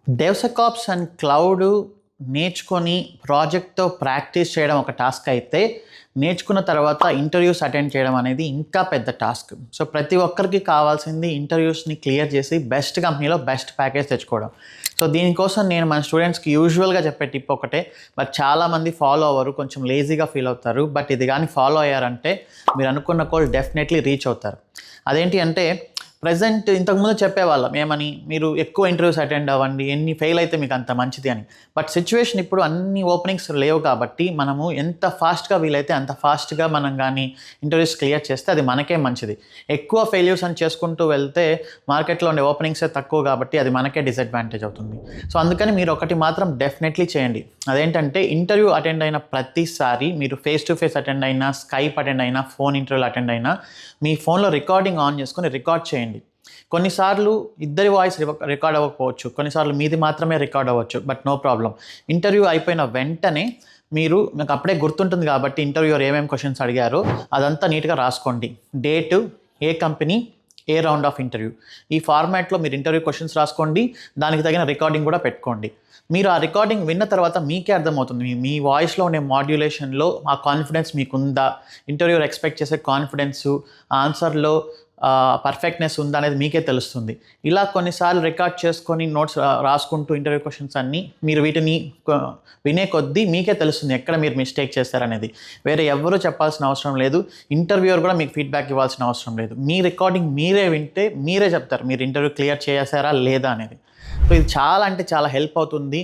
డెవ్సెకాప్స్ and cloud నేర్చుకొని ప్రాజెక్ట్‌తో practice చేయడం ఒక టాస్క్ అయితే, నేర్చుకున్న తర్వాత ఇంటర్వ్యూస్ అటెండ్ చేయడం అనేది ఇంకా పెద్ద టాస్క్. సో, ప్రతి ఒక్కరికి కావాల్సింది ఇంటర్వ్యూస్‌ని క్లియర్ చేసి బెస్ట్ కంపెనీలో బెస్ట్ ప్యాకేజ్ తెచ్చుకోవడం. సో, దీనికోసం నేను మన స్టూడెంట్స్‌కి యూజువల్‌గా చెప్పే టిప్ ఒకటే. బట్ చాలామంది ఫాలో అవ్వరు. కొంచెం లేజీగా ఫీల్ అవుతారు. బట్ ఇది గాని ఫాలో అయ్యారంటే మీరు అనుకున్న గోల్ డెఫినెట్‌లీ రీచ్ అవుతారు. అదేంటి అంటే ప్రెజెంట్ ఇంతకుముందు చెప్పేవాళ్ళం ఏమని, మీరు ఎక్కువ ఇంటర్వ్యూస్ అటెండ్ అవ్వండి, ఎన్ని ఫెయిల్ అయితే మీకు అంత మంచిది అని. బట్ సిచ్యువేషన్ ఇప్పుడు అన్ని ఓపెనింగ్స్ లేవు కాబట్టి మనము ఎంత ఫాస్ట్‌గా వీలైతే అంత ఫాస్ట్‌గా మనం కానీ ఇంటర్వ్యూస్ క్లియర్ చేస్తే అది మనకే మంచిది. ఎక్కువ ఫెయిల్యూర్స్ అని చేసుకుంటూ వెళ్తే మార్కెట్లో ఉండే ఓపెనింగ్సే తక్కువ కాబట్టి అది మనకే డిసడ్వాంటేజ్ అవుతుంది. సో, అందుకని మీరు ఒకటి మాత్రం డెఫినెట్లీ చేయండి. అదేంటంటే ఇంటర్వ్యూ అటెండ్ అయిన ప్రతిసారి మీరు ఫేస్ టు ఫేస్ అటెండ్ అయినా, స్కైప్ అటెండ్ అయినా, ఫోన్ ఇంటర్వ్యూలు అటెండ్ అయినా మీ ఫోన్లో రికార్డింగ్ ఆన్ చేసుకొని రికార్డ్ చేయండి. కొన్నిసార్లు ఇద్దరి వాయిస్ రికార్డ్ అవ్వకపోవచ్చు, కొన్నిసార్లు మీది మాత్రమే రికార్డ్ అవ్వచ్చు. But no problem. ఇంటర్వ్యూ అయిపోయిన వెంటనే మీకు అప్పుడే గుర్తుంటుంది కాబట్టి ఇంటర్వ్యూయర్ ఏమేమి క్వశ్చన్స్ అడిగారో అదంతా నీట్గా రాసుకోండి. Date, A company, A round of interview, ఈ ఫార్మాట్లో మీరు ఇంటర్వ్యూ క్వశ్చన్స్ రాసుకోండి. దానికి తగిన రికార్డింగ్ కూడా పెట్టుకోండి. మీరు ఆ రికార్డింగ్ విన్న తర్వాత మీకే అర్థమవుతుంది మీ వాయిస్లో ఉండే మాడ్యులేషన్లో ఆ కాన్ఫిడెన్స్ మీకుందా, ఇంటర్వ్యూర్ ఎక్స్పెక్ట్ చేసే కాన్ఫిడెన్సు, ఆన్సర్లో పర్ఫెక్ట్నెస్ ఉందా అనేది మీకే తెలుస్తుంది. ఇలా కొన్నిసార్లు రికార్డ్ చేసుకొని నోట్స్ రాసుకుంటూ ఇంటర్వ్యూ క్వశ్చన్స్ అన్నీ మీరు వీటిని వినే కొద్దీ మీకే తెలుస్తుంది ఎక్కడ మీరు మిస్టేక్ చేస్తారనేది. వేరే ఎవ్వరూ చెప్పాల్సిన అవసరం లేదు. ఇంటర్వ్యూయర్ కూడా మీకు ఫీడ్బ్యాక్ ఇవ్వాల్సిన అవసరం లేదు. మీ రికార్డింగ్ మీరే వింటే మీరే చెప్తారు మీరు ఇంటర్వ్యూ క్లియర్ చేశారా లేదా అనేది. సో, ఇది చాలా అంటే చాలా హెల్ప్ అవుతుంది.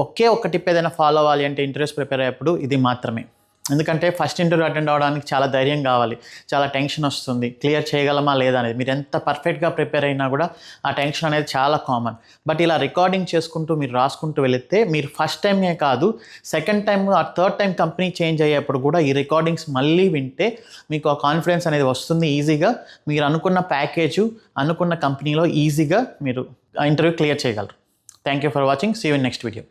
ఒకే ఒక్క టిప్ ఏదైనా ఫాలో అవ్వాలి అంటే ఇంటర్వ్యూస్ ప్రిపేర్ అయ్యేప్పుడు ఇది మాత్రమే. ఎందుకంటే ఫస్ట్ ఇంటర్వ్యూ అటెండ్ అవ్వడానికి చాలా ధైర్యం కావాలి, చాలా టెన్షన్ వస్తుంది. క్లియర్ చేయగలమా లేదా అనేది. మీరు ఎంత పర్ఫెక్ట్గా ప్రిపేర్ అయినా కూడా ఆ టెన్షన్ అనేది చాలా కామన్. బట్ ఇలా రికార్డింగ్ చేసుకుంటూ మీరు రాసుకుంటూ వెళితే మీరు ఫస్ట్ టైమే కాదు, సెకండ్ టైం ఆ థర్డ్ టైం కంపెనీ చేంజ్ అయ్యేప్పుడు కూడా ఈ రికార్డింగ్స్ మళ్ళీ వింటే మీకు ఆ కాన్ఫిడెన్స్ అనేది వస్తుంది. ఈజీగా మీరు అనుకున్న ప్యాకేజు, అనుకున్న కంపెనీలో ఈజీగా మీరు ఆ ఇంటర్వ్యూ క్లియర్ చేయగలరు. Thank you for watching. See you in next video.